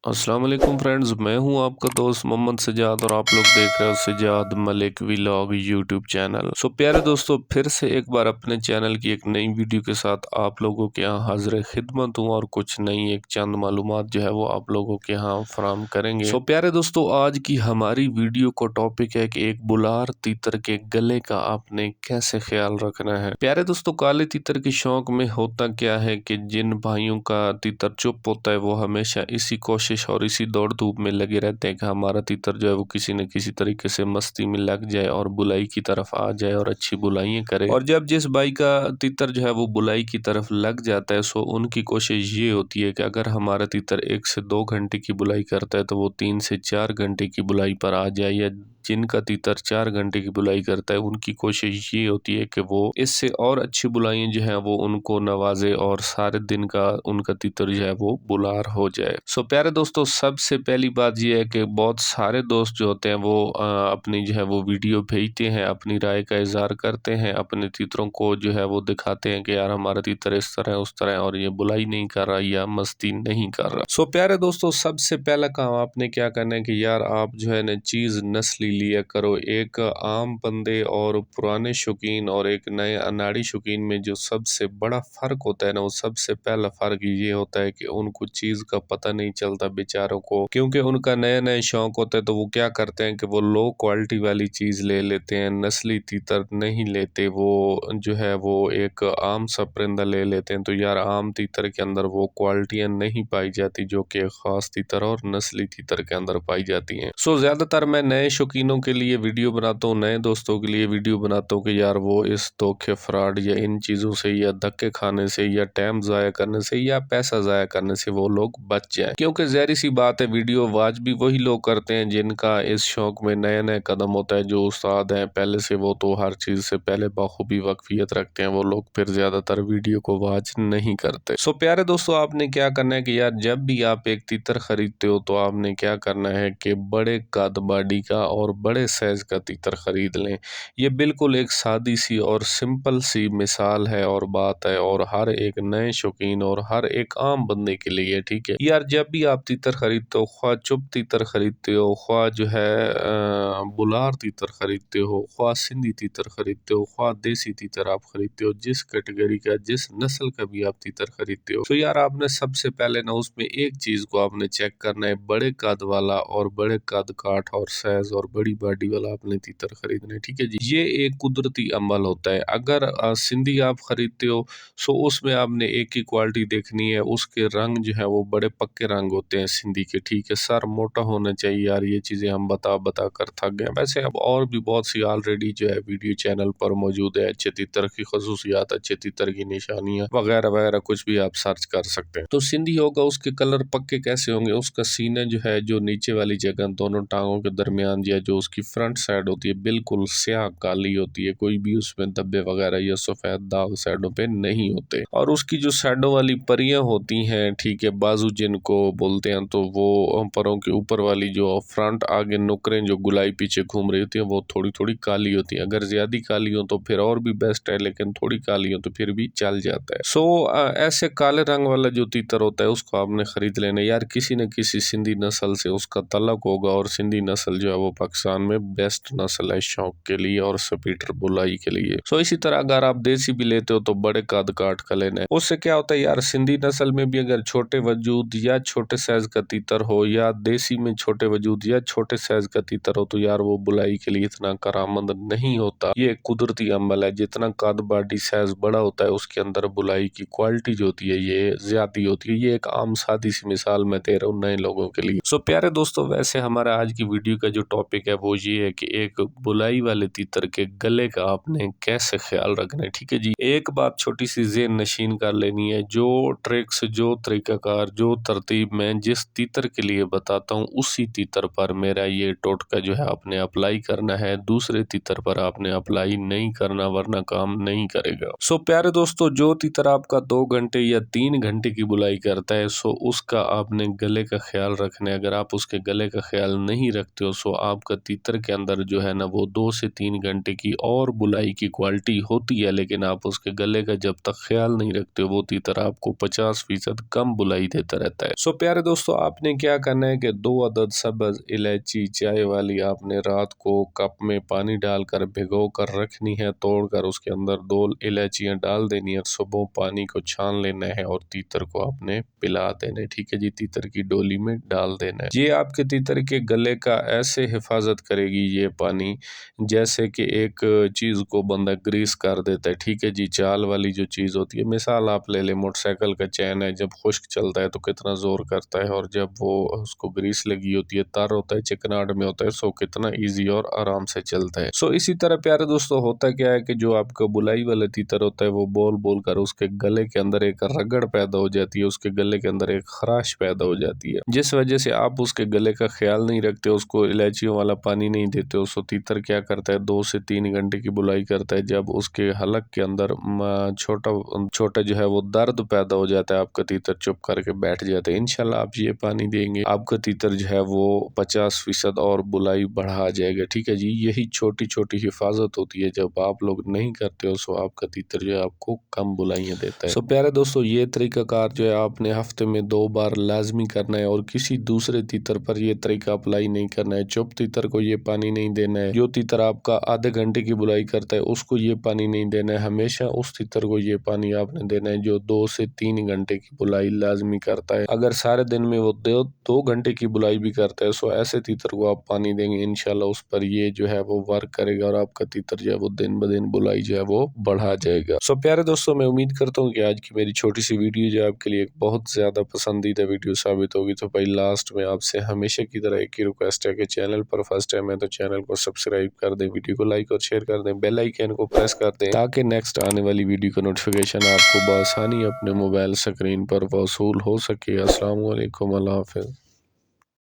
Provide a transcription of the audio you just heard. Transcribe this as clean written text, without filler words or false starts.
अस्सलाम वालेकुम फ्रेंड्स, मैं हूं आपका दोस्त मोहम्मद सजाद और आप लोग देख रहे हो Sajad Malik vlog YouTube channel. प्यारे दोस्तों, फिर से एक बार अपने चैनल की एक नई वीडियो के साथ आप लोगों के यहाँ हाजिर खिदमत हूं और कुछ नई एक चंद मालूमात जो है वो आप लोगों के यहाँ फराहम करेंगे। प्यारे दोस्तों, आज की हमारी वीडियो को टॉपिक है कि एक बुलार तीतर के गले का आपने कैसे ख्याल रखना है। प्यारे दोस्तों, काले तीतर के शौक में होता क्या है कि जिन भाइयों का तीतर चुप होता है वो हमेशा इसी कोशिश और इसी दौड़ धूप में लगे रहते हैं कि हमारा तीतर जो है वो किसी न किसी तरीके से मस्ती में लग जाए और बुलाई की तरफ आ जाए और अच्छी बुलाइयां करे। और जब जिस भाई का तीतर जो है वो बुलाई की तरफ लग जाता है सो उनकी कोशिश ये होती है कि अगर हमारा तीतर 1 से 2 घंटे की बुलाई करता है तो वो 3 से 4 घंटे की बुलाई पर आ जाए, या जिनका तीतर 4 घंटे की बुलाई करता है उनकी कोशिश ये होती है कि वो इससे और अच्छी बुलाइयां जो है वो उनको नवाजे और सारे दिन का उनका तीतर जो है वो बुलार हो जाए। प्यारे दोस्तों, सबसे पहली बात ये है कि बहुत सारे दोस्त जो होते हैं वो अपनी जो है वो वीडियो भेजते हैं, अपनी राय का इजहार करते हैं, अपने तीतरों को जो है वो दिखाते हैं कि यार हमारा तीतर इस तरह उस तरह और ये बुलाई नहीं कर रहा या मस्ती नहीं कर रहा। प्यारे दोस्तों, सबसे पहला काम आपने क्या करना है कि यार आप जो है ना चीज नस्ली लिया करो। एक आम बंदे और पुराने शौकीन और एक नए अनाड़ी शौकीन में जो सबसे बड़ा फर्क होता है ना, वो सबसे पहला फर्क ये होता है कि उनको चीज का पता नहीं चलता बेचारों को, क्योंकि उनका नया नया शौक होता है तो वो क्या करते हैं कि वो लो क्वालिटी वाली चीज ले लेते हैं, नस्ली तीतर नहीं लेते, वो जो है वो एक आम सा परिंदा ले लेते हैं। तो यार आम तीतर के अंदर वो क्वालिटियां नहीं पाई जाती जो कि खास तीतर और नस्ली तीतर के अंदर पाई जाती हैं। ज्यादातर मैं नए शौकीनों के लिए वीडियो बनाता हूँ, नए दोस्तों के लिए वीडियो बनाता हूँ कि यार वो इस धोखे फ्रॉड या इन चीजों से या धक्के खाने से या टाइम जाया करने से या पैसा जाया करने से वो लोग बच जाए, क्योंकि जहरी सी बात है वीडियो वाच भी वही लोग करते हैं जिनका इस शौक में नया नया कदम होता है। जो उस्ताद हैं पहले से वो तो हर चीज से पहले बखूबी वाकफियत रखते हैं, वो लोग फिर ज्यादातर वीडियो को वाच नहीं करते। प्यारे दोस्तों, आपने क्या करना है कि यार जब भी आप एक तीतर खरीदते हो तो आपने क्या करना है कि बड़े कद बाडी का और बड़े साइज का तीतर खरीद लें। ये बिल्कुल एक सादी सी और सिंपल सी मिसाल है और बात है, और हर एक नए शौकीन और हर एक आम बंदे के लिए, ठीक है यार। जब भी आप तीतर खरीदते हो, ख्वाह चुप तीतर खरीदते हो, ख्वाह जो है बुलार तीतर खरीदते हो, ख्वाह सिंधी तीतर खरीदते हो, ख्वाह देसी तीतर आप खरीदते हो, जिस कैटेगरी का जिस नस्ल का भी आप तीतर खरीदते हो, तो यार आपने सबसे पहले ना उसमें एक चीज को आपने चेक करना है, बड़े कद वाला और बड़े कद काठ और साइज और बड़ी बॉडी वाला आपने तीतर खरीदना है, ठीक है जी। ये एक कुदरती अमल होता है। अगर सिंधी आप खरीदते हो सो उसमें आपने एक ही क्वालिटी देखनी है, उसके रंग जो है वो बड़े पक्के रंग होते हैं सिंधी के, ठीक है। सर मोटा होना चाहिए, यार ये चीजें हम बता बता कर थक गए। वैसे अब और भी बहुत सी ऑलरेडी जो है वीडियो चैनल पर मौजूद है, अच्छे तीतर की खसूसियात, अच्छे तीतर की निशानियां वगैरह वगैरह कुछ भी आप सर्च कर सकते हैं। तो सिंधी होगा उसके कलर पक्के कैसे होंगे, उसका सीना जो है जो नीचे वाली जगह दोनों टांगों के दरमियान या जो उसकी फ्रंट साइड होती है बिल्कुल स्याह काली होती है, कोई भी उसमें धब्बे वगैरह या सफेद दाग साइडों पे नहीं होते। और उसकी जो साइडों वाली परियां होती हैं, ठीक है, बाजू जिनको बोलते हैं, तो वो परों के ऊपर वाली जो फ्रंट आगे नुकरें जो गुलाई पीछे घूम रही होती है वो थोड़ी थोड़ी काली होती है। अगर ज्यादा काली हो तो फिर और भी बेस्ट है, लेकिन थोड़ी काली हो तो फिर भी चल जाता है। ऐसे काले रंग वाला जो तीतर होता है उसको आपने खरीद लेना यार। किसी न किसी सिंधी नस्ल से उसका तल्लुक होगा, और सिंधी नस्ल जो है वो पाकिस्तान में बेस्ट नस्ल है शौक के लिए और स्पीटर बुलाई के लिए। इसी तरह अगर आप देसी भी लेते हो तो बड़े कद काठ का लेना है। उससे क्या होता है यार, सिंधी नस्ल में भी अगर छोटे वजूद या छोटे साइज का तीतर हो, या देसी में छोटे वजूद या छोटे साइज का तीतर हो, तो यार वो बुलाई के लिए इतना करामंद नहीं होता। ये एक कुदरती अमल है, जितना कद बॉडी साइज बड़ा होता है उसके अंदर बुलाई की क्वालिटी जो होती है ये ज्यादा होती है। ये एक आम सादी सी मिसाल मैं दे रहा हूँ नए लोगों के लिए। प्यारे दोस्तों, वैसे हमारा आज की वीडियो का जो टॉपिक है वो ये है कि एक बुलाई वाले तीतर के गले का आपने कैसे ख्याल रखना है, ठीक है जी। एक बात छोटी सी ज़हन नशीन कर लेनी है, जो ट्रिक्स, जो तरीकाकार, जो तरतीब मैं जिस तीतर के लिए बताता हूँ उसी तीतर पर मेरा ये टोटका जो है आपने अप्लाई करना है, दूसरे तीतर पर आपने अप्लाई नहीं करना, वरना काम नहीं करेगा। प्यारे दोस्तों, जो तीतर आपका 2 घंटे या 3 घंटे की बुलाई करता है उसका आपने गले का ख्याल रखना है। अगर आप उसके गले का ख्याल नहीं रखते हो आपका तीतर के अंदर जो है ना वो 2 से 3 घंटे की और बुलाई की क्वालिटी होती है, लेकिन आप उसके गले का जब तक ख्याल नहीं रखते वो तीतर आपको 50% कम बुलाई देता रहता है। सो प्यारे दोस्तों, आपने क्या करना है कि 2 अदद सब्ज इलायची चाय वाली आपने रात को कप में पानी डालकर भिगो कर रखनी है, तोड़कर उसके अंदर 2 इलायचियां डाल देनी है, सुबह पानी को छान लेना है और तीतर को आपने पिला देना है। ठीक है जी, तीतर की डोली में डाल देना है। ये आपके तीतर के गले का ऐसे हिफाजत करेगी ये पानी, जैसे कि एक चीज को बंदा ग्रीस कर देता है। ठीक है जी, चाल वाली जो चीज होती है, मिसाल आप ले ले मोटरसाइकिल का चैन है, जब खुश्क चलता है तो कितना जोर करता है, और जब वो उसको ग्रीस लगी होती है, तर होता है, चिकनाहट में होता है, सो कितना ईजी और आराम से चलता है। सो इसी तरह प्यारे दोस्तों होता क्या है कि जो आपका बुलाई वाला तीतर होता है वो बोल बोल कर उसके गले के अंदर एक रगड़ पैदा हो जाती है, उसके गले के अंदर एक खराश पैदा हो जाती है, जिस वजह से आप उसके गले का ख्याल नहीं रखते, उसको इलायचियों वाला पानी नहीं देते। उसको तीतर क्या करता है, 2 से 3 घंटे की बुलाई करता है। जब उसके हलक के अंदर छोटा छोटा जो है वो दर्द पैदा हो जाता है, आपका तीतर चुप करके बैठ जाता है। इंशाल्लाह आप ये पानी देंगे, आपका तीतर जो है वो 50% और बुलाई बढ़ा जाएगा। ठीक है जी, यही छोटी छोटी हिफाजत होती है, जब आप लोग नहीं करते हो सो आपका तीतर जो है आपको कम बुलाइयाँ देता है। सो प्यारे दोस्तों, ये तरीकाकार जो है आपने हफ्ते में 2 बार लाजमी करना है, और किसी दूसरे तीतर पर यह तरीका अप्लाई नहीं करना है। चुप तीतर को ये पानी नहीं देना है। जो तीतर आपका आधे घंटे की बुलाई करता है उसको ये पानी नहीं देना है। हमेशा उस तीतर को ये पानी आपने देना है जो 2 से 3 घंटे की बुलाई लाजमी करता है। अगर सारे दिन में वो 2 घंटे की बुलाई भी करता है, सो ऐसे तीतर को आप पानी देंगे, इंशाल्लाह उस पर ये जो है वो वर्क करेगा, और आपका तीतर जो है वो दिन ब दिन बुलाई जो है वो बढ़ा जाएगा। सो प्यारे दोस्तों, मैं उम्मीद करता हूँ कि आज की मेरी छोटी सी वीडियो जो आपके लिए एक बहुत ज्यादा पसंदीदा वीडियो साबित होगी। तो भाई लास्ट में आपसे हमेशा की तरह एक ही रिक्वेस्ट है कि चैनल पर फर्स्ट टाइम है तो चैनल को सब्सक्राइब कर दें, वीडियो को लाइक और शेयर कर दें, बेल आइकन को प्रेस कर दें, ताकि नेक्स्ट आने वाली वीडियो का नोटिफिकेशन आपको बआसानी अपने मोबाइल स्क्रीन पर वसूल हो सके। अस्सलाम वालेकुम, अल्लाह हाफिज़।